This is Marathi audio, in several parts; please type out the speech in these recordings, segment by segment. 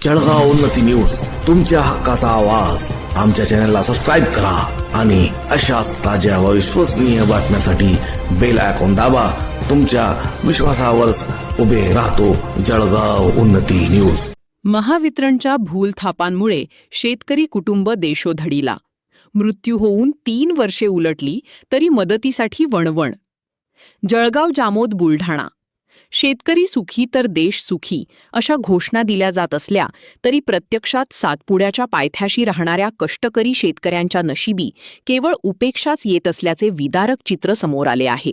जळगाव उन्नती न्यूज, तुमच्या हक्काचा आवाज. आमच्या चॅनलला सबस्क्राईब करा आणि अशाच ताज्या व विश्वसनीय बातम्यांसाठी बेल आयकॉन दाबा. तुमच्या विश्वासावरच उभे राहतो जळगाव उन्नती न्यूज. महावितरणच्या भूलथापांमुळे शेतकरी कुटुंब देशोधडीला. मृत्यू होऊन 3 वर्षे उलटली तरी मदतीसाठी वणवण. जळगाव जामोद बुलढाणा. शेतकरी सुखी तर देश सुखी अशा घोषणा दिल्या जात असल्या तरी प्रत्यक्षात सातपुड्याच्या पायथ्याशी राहणाऱ्या कष्टकरी शेतकऱ्यांच्या नशिबी केवळ उपेक्षाच येत असल्याचे विदारक चित्र समोर आले आहे.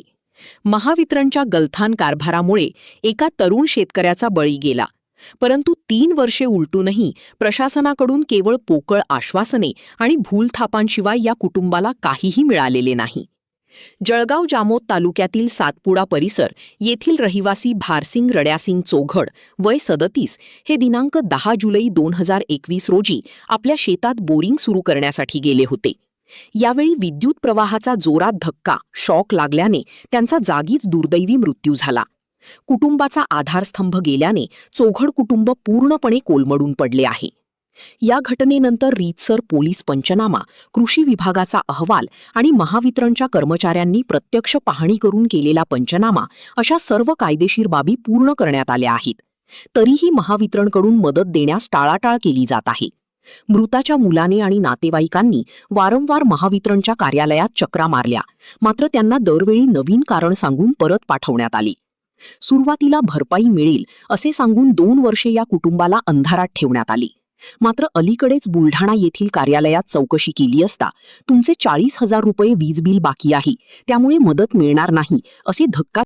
महावितरणच्या गलथान कारभारामुळे एका तरुण शेतकऱ्याचा बळी गेला, परंतु 3 वर्षे उलटूनही प्रशासनाकडून केवळ पोकळ आश्वासने आणि भूलथापांशिवाय या कुटुंबाला काहीही मिळालेले नाही. जळगाव जामोद तालुक्यातील सातपुडा परिसर येथील रहिवासी भारसिंग रड्यासिंग चोघड वय 37 हे दिनांक 10 जुलै 2021 रोजी आपल्या शेतात बोरिंग सुरू करण्यासाठी गेले होते. यावेळी विद्युत प्रवाहाचा जोरात धक्का शॉक लागल्याने त्यांचा जागीच दुर्दैवी मृत्यू झाला. कुटुंबाचा आधारस्तंभ गेल्याने चोघड कुटुंब पूर्णपणे कोलमडून पडले आहे. या घटनेनंतर रीतसर पोलीस पंचनामा, कृषी विभागाचा अहवाल आणि महावितरणच्या कर्मचाऱ्यांनी प्रत्यक्ष पाहणी करून केलेला पंचनामा अशा सर्व कायदेशीर बाबी पूर्ण करण्यात आल्या आहेत. तरीही महावितरणकडून मदत देण्यास टाळाटाळ केली जात आहे. मृताच्या मुलाने आणि नातेवाईकांनी वारंवार महावितरणच्या कार्यालयात चक्रा मारल्या, मात्र त्यांना दरवेळी नवीन कारण सांगून परत पाठवण्यात आली. सुरुवातीला भरपाई मिळेल असे सांगून 2 वर्षे या कुटुंबाला अंधारात ठेवण्यात आली. मात्र अलीकडेच बुलढाणा येथील कार्यालयात चौकशी केली असता तुमचे 40,000 रुपये वीज बिल बाकी आहे, त्यामुळे मदत मिळणार नाही असे धक्का